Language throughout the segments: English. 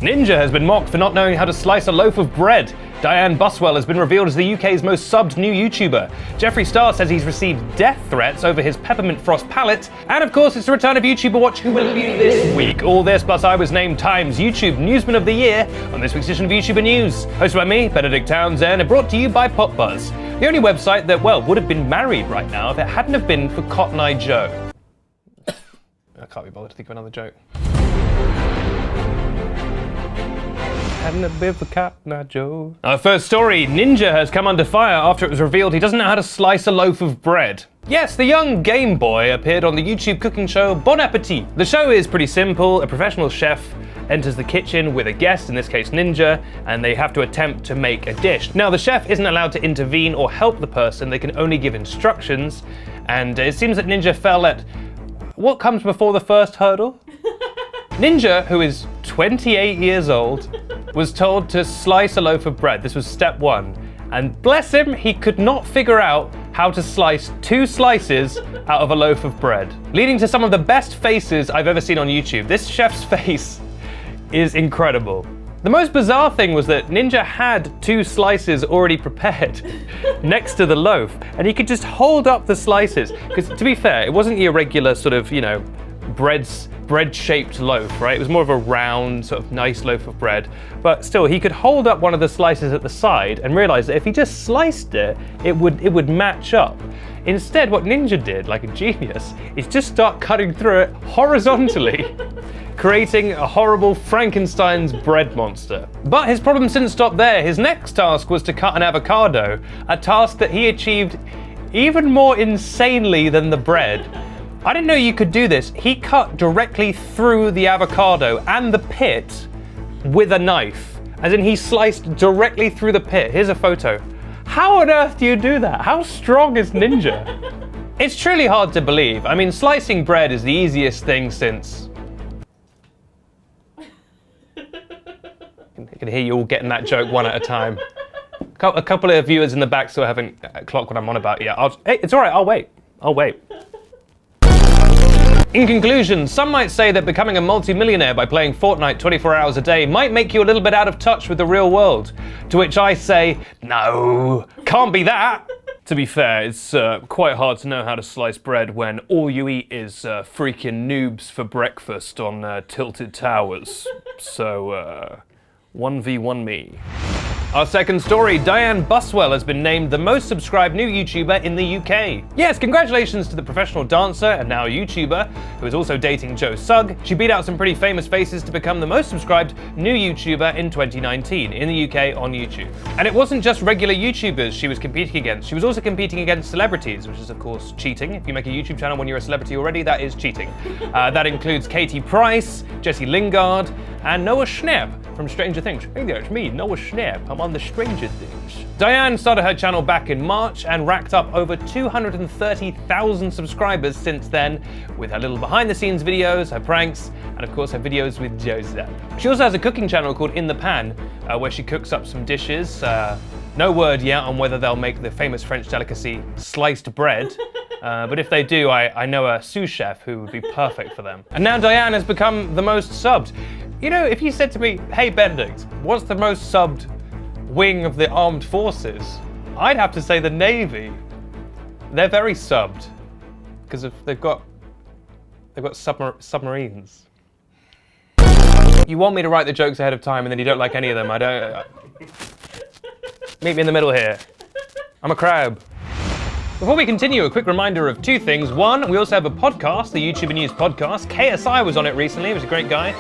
Ninja has been mocked for not knowing how to slice a loaf of bread. Diane Buswell has been revealed as the UK's most subbed new YouTuber. Jeffree Star says he's received death threats over his peppermint frost palette. And of course, it's the return of YouTuber Watch Who Will It Be this week. All this, plus I was named Time's YouTube Newsman of the Year on this week's edition of YouTuber News. Hosted by me, Benedict Townsend, and brought to you by PopBuzz, the only website that, well, would have been married right now if it hadn't have been for Cotton Eye Joe. I can't be bothered to think of another joke. Hadn't it been for Cotton Eye Joe? Our first story, Ninja has come under fire after it was revealed he doesn't know how to slice a loaf of bread. Yes, the young Game Boy appeared on the YouTube cooking show Bon Appetit. The show is pretty simple. A professional chef enters the kitchen with a guest, in this case Ninja, and they have to attempt to make a dish. Now, the chef isn't allowed to intervene or help the person, they can only give instructions, and it seems that Ninja fell at what comes before the first hurdle? Ninja, who is 28 years old, was told to slice a loaf of bread. This was step one. And bless him, he could not figure out how to slice 2 slices out of a loaf of bread, leading to some of the best faces I've ever seen on YouTube. This chef's face is incredible. The most bizarre thing was that Ninja had 2 slices already prepared next to the loaf, and he could just hold up the slices. Because to be fair, it wasn't your regular sort of, bread-shaped loaf, right? It was more of a round, sort of nice loaf of bread. But still, he could hold up one of the slices at the side and realize that if he just sliced it, it would match up. Instead, what Ninja did, like a genius, is just start cutting through it horizontally, creating a horrible Frankenstein's bread monster. But his problems didn't stop there. His next task was to cut an avocado, a task that he achieved even more insanely than the bread. I didn't know you could do this. He cut directly through the avocado and the pit with a knife. As in, he sliced directly through the pit. Here's a photo. How on earth do you do that? How strong is Ninja? It's truly hard to believe. I mean, slicing bread is the easiest thing since... I can hear you all getting that joke one at a time. A couple of viewers in the back still haven't clocked what I'm on about yet. Hey, it's all right, I'll wait. In conclusion, some might say that becoming a multi-millionaire by playing Fortnite 24 hours a day might make you a little bit out of touch with the real world. To which I say, no, can't be that. To be fair, it's quite hard to know how to slice bread when all you eat is freaking noobs for breakfast on Tilted Towers. So, 1v1 me. Our second story, Diane Buswell has been named the most subscribed new YouTuber in the UK. Yes, congratulations to the professional dancer and now YouTuber, who is also dating Joe Sugg. She beat out some pretty famous faces to become the most subscribed new YouTuber in 2019 in the UK on YouTube. And it wasn't just regular YouTubers she was competing against, she was also competing against celebrities, which is of course cheating. If you make a YouTube channel when you're a celebrity already, that is cheating. That includes Katie Price, Jesse Lingard, and Noah Schnapp from Stranger Things. Hey there, it's me, Noah Schnapp. I'm on the Stranger Things. Diane started her channel back in March and racked up over 230,000 subscribers since then, with her little behind-the-scenes videos, her pranks, and of course her videos with Joseph. She also has a cooking channel called In the Pan, where she cooks up some dishes. No word yet on whether they'll make the famous French delicacy sliced bread. But if they do, I know a sous chef who would be perfect for them. And now Diane has become the most subbed. You know, if you said to me, hey Benedict, what's the most subbed wing of the armed forces? I'd have to say the Navy. They're very subbed because they've got submarines. You want me to write the jokes ahead of time and then you don't like any of them. I don't. Meet me in the middle here. I'm a crab. Before we continue, a quick reminder of 2 things. One, we also have a podcast, the YouTuber News podcast. KSI was on it recently, he was a great guy.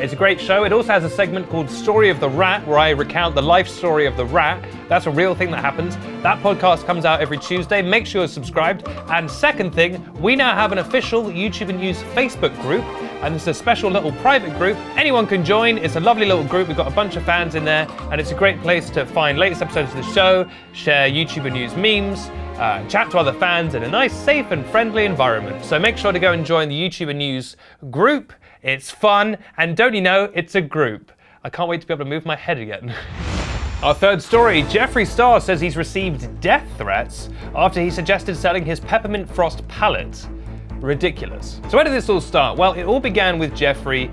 It's a great show. It also has a segment called Story of the Rat, where I recount the life story of the rat. That's a real thing that happens. That podcast comes out every Tuesday. Make sure you're subscribed. And second thing, we now have an official YouTuber News Facebook group, and it's a special little private group. Anyone can join. It's a lovely little group. We've got a bunch of fans in there, and it's a great place to find latest episodes of the show, share YouTuber News memes, chat to other fans in a nice, safe and friendly environment. So make sure to go and join the YouTuber News group. It's fun, and don't you know, it's a group. I can't wait to be able to move my head again. Our third story, Jeffree Star says he's received death threats after he suggested selling his peppermint frost palette. ridiculous. So where did this all start? Well, it all began with Jeffrey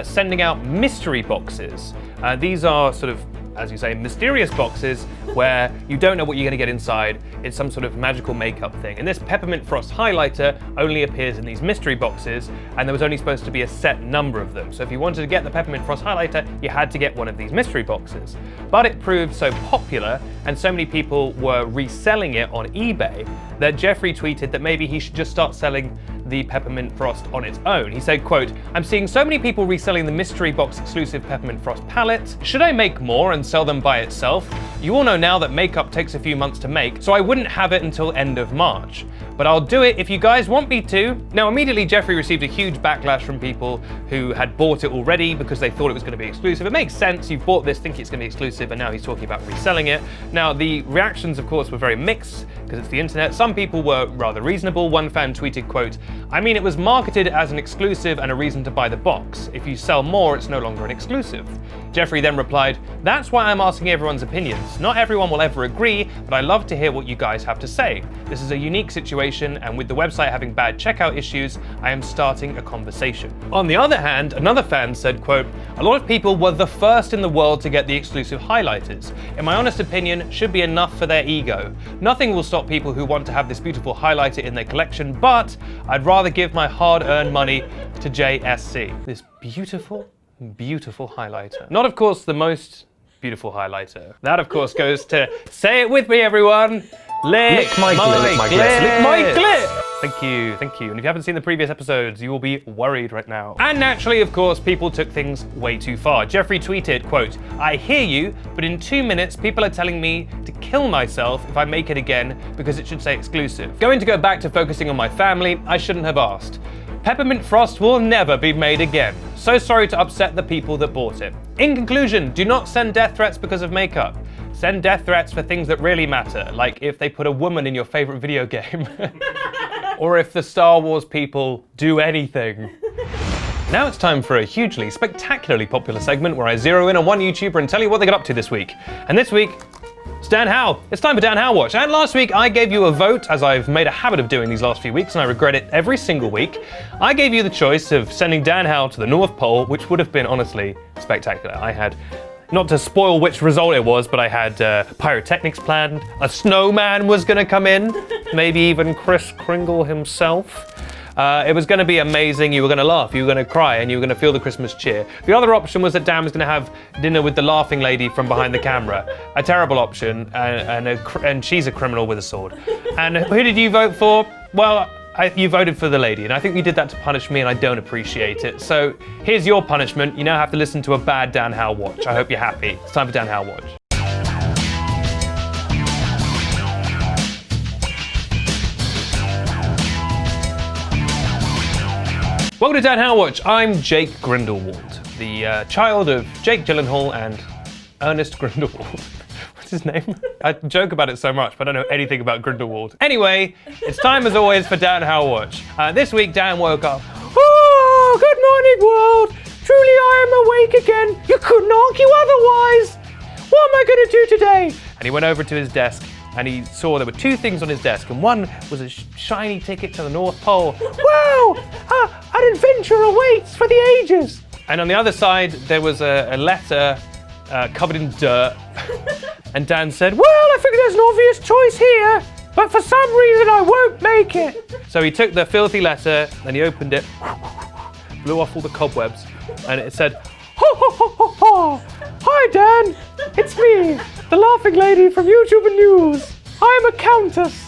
sending out mystery boxes. These are sort of, as you say, mysterious boxes where you don't know what you're going to get inside. It's some sort of magical makeup thing. And this peppermint frost highlighter only appears in these mystery boxes, and there was only supposed to be a set number of them. So if you wanted to get the peppermint frost highlighter, you had to get one of these mystery boxes. But it proved so popular and so many people were reselling it on eBay that Jeffrey tweeted that maybe he should just start selling the peppermint frost on its own. He said, quote, "I'm seeing so many people reselling the mystery box exclusive peppermint frost palette. Should I make more and sell them by itself? You all know now that makeup takes a few months to make, so I wouldn't have it until end of March. But I'll do it if you guys want me to." Now, immediately Jeffrey received a huge backlash from people who had bought it already because they thought it was going to be exclusive. It makes sense. You've bought this thinking it's going to be exclusive, and now he's talking about reselling it. Now, the reactions, of course, were very mixed because it's the internet. Some people were rather reasonable. One fan tweeted, quote, "I mean, it was marketed as an exclusive and a reason to buy the box. If you sell more, it's no longer an exclusive." Jeffrey then replied, "That's why I'm asking everyone's opinions. Not everyone will ever agree, but I love to hear what you guys have to say. This is a unique situation, and with the website having bad checkout issues, I am starting a conversation." On the other hand, another fan said, quote, "A lot of people were the first in the world to get the exclusive highlighters. In my honest opinion, should be enough for their ego. Nothing will stop people who want to have this beautiful highlighter in their collection, but I'd rather give my hard-earned money to JSC." This beautiful highlighter. Not, of course, the most beautiful highlighter. That, of course, goes to, say it with me, everyone, lick my glit. Lick my glit. Thank you. And if you haven't seen the previous episodes, you will be worried right now. And naturally, of course, people took things way too far. Jeffrey tweeted, quote, "I hear you, but in 2 minutes, people are telling me to kill myself if I make it again because it should say exclusive. Going to go back to focusing on my family, I shouldn't have asked. Peppermint frost will never be made again. So sorry to upset the people that bought it. In conclusion, do not send death threats because of makeup. Send death threats for things that really matter, like if they put a woman in your favorite video game. Or if the Star Wars people do anything." Now it's time for a hugely, spectacularly popular segment where I zero in on one YouTuber and tell you what they got up to this week. And this week, it's Dan Howe. It's time for Dan Howe Watch. And last week I gave you a vote, as I've made a habit of doing these last few weeks, and I regret it every single week. I gave you the choice of sending Dan Howe to the North Pole, which would have been honestly spectacular. I had, not to spoil which result it was, but I had pyrotechnics planned. A snowman was gonna come in, maybe even Kris Kringle himself. It was going to be amazing. You were going to laugh, you were going to cry, and you were going to feel the Christmas cheer. The other option was that Dan was going to have dinner with the laughing lady from behind the camera. A terrible option, and she's a criminal with a sword. And who did you vote for? Well, you voted for the lady, and I think you did that to punish me, and I don't appreciate it. So here's your punishment. You now have to listen to a bad Dan Howe Watch. I hope you're happy. It's time for Dan Howe Watch. Welcome to Dan Howe Watch. I'm Jake Grindelwald, the child of Jake Gyllenhaal and Ernest Grindelwald. What's his name? I joke about it so much, but I don't know anything about Grindelwald. Anyway, it's time as always for Dan Howe Watch. This week, Dan woke up. "Oh, good morning, world. Truly, I am awake again. You couldn't argue otherwise. What am I going to do today?" And he went over to his desk, and he saw there were two things on his desk, and one was a shiny ticket to the North Pole. Wow! An adventure awaits for the ages! And on the other side, there was a letter covered in dirt. And Dan said, "Well, I think there's an obvious choice here, but for some reason I won't make it." So he took the filthy letter, and he opened it, blew off all the cobwebs, and it said, "Ho, ho, ho, ho, ho. Hi, Dan. It's me, the laughing lady from YouTuber News. I'm a countess.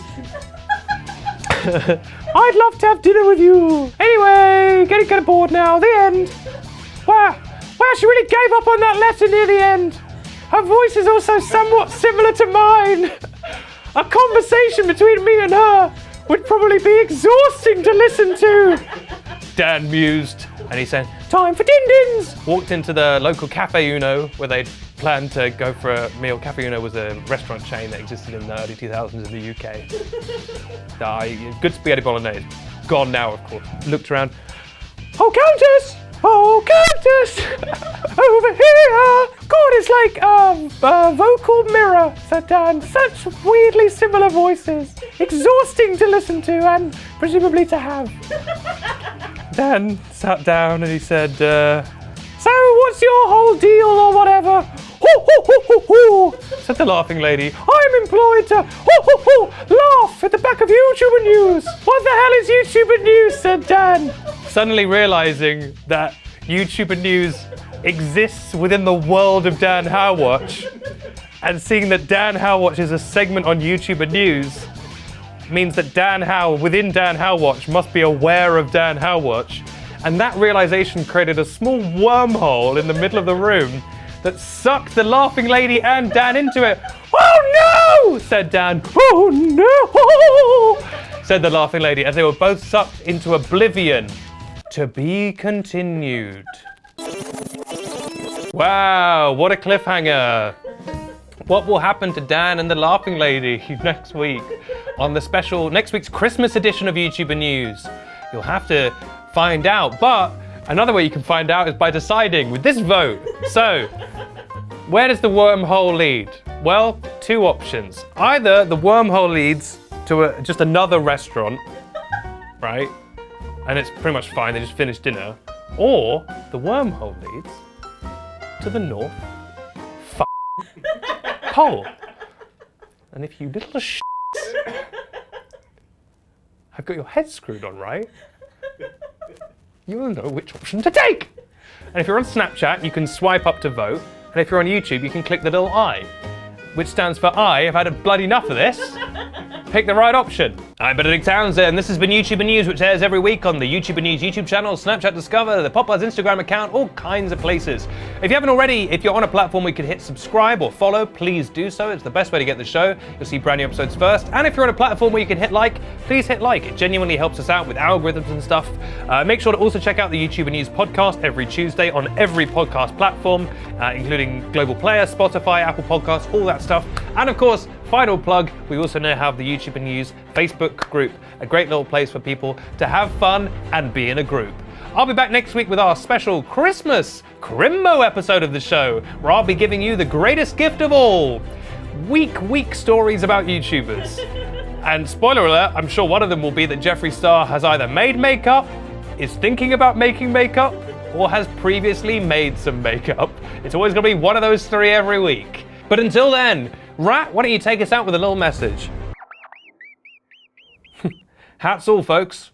I'd love to have dinner with you. Anyway, getting bored now. The end." Wow, she really gave up on that letter near the end. Her voice is also somewhat similar to mine. A conversation between me and her would probably be exhausting to listen to. Dan mused, and he said, "Time for din-dins." Walked into the local Cafe Uno, where they'd planned to go for a meal. Cafe Uno was a restaurant chain that existed in the early 2000s in the UK. Good spaghetti bolognese. Gone now, of course. Looked around. "Oh, Countess! Oh, Countess! Over here! God, is like a vocal mirror, said Dan. Such weirdly similar voices. Exhausting to listen to and presumably to have. Dan sat down and he said, so what's your whole deal or whatever? Ho, ho, ho, ho, ho, said the laughing lady. I'm employed to ho, ho, ho, laugh at the back of YouTuber News. What the hell is YouTuber News, said Dan. Suddenly realizing that YouTuber News exists within the world of Dan Howwatch, and seeing that Dan Howwatch is a segment on YouTuber News means that Dan How within Dan Howwatch must be aware of Dan Howwatch, and that realization created a small wormhole in the middle of the room that sucked the laughing lady and Dan into it. Oh no, said Dan. Oh no, said the laughing lady, as they were both sucked into oblivion. To be continued. Wow, what a cliffhanger. What will happen to Dan and the laughing lady next week on the special, next week's Christmas edition of YouTuber News? You'll have to find out, but another way you can find out is by deciding with this vote. So, where does the wormhole lead? Well, two options. Either the wormhole leads to just another restaurant, right? And it's pretty much fine, they just finished dinner. Or the wormhole leads to the North Pole. And if you little have got your head screwed on right, you will know which option to take. And if you're on Snapchat, you can swipe up to vote. And if you're on YouTube, you can click the little I, which stands for I have had a bloody enough of this. Pick the right option. I'm Benedict Townsend, and this has been YouTuber News, which airs every week on the YouTuber News YouTube channel, Snapchat Discover, the PopBuzz Instagram account, all kinds of places. If you haven't already, if you're on a platform where you can hit subscribe or follow, please do so. It's the best way to get the show. You'll see brand new episodes first. And if you're on a platform where you can hit like, please hit like. It genuinely helps us out with algorithms and stuff. Make sure to also check out the YouTuber News podcast every Tuesday on every podcast platform, including Global Player, Spotify, Apple Podcasts, all that stuff. And of course, final plug, we also now have the YouTuber News Facebook group, a great little place for people to have fun and be in a group. I'll be back next week with our special Christmas Crimbo episode of the show, where I'll be giving you the greatest gift of all, week stories about YouTubers. And spoiler alert, I'm sure one of them will be that Jeffree Star has either made makeup, is thinking about making makeup, or has previously made some makeup. It's always gonna be one of those three every week. But until then, Rat, why don't you take us out with a little message? Hats all, folks.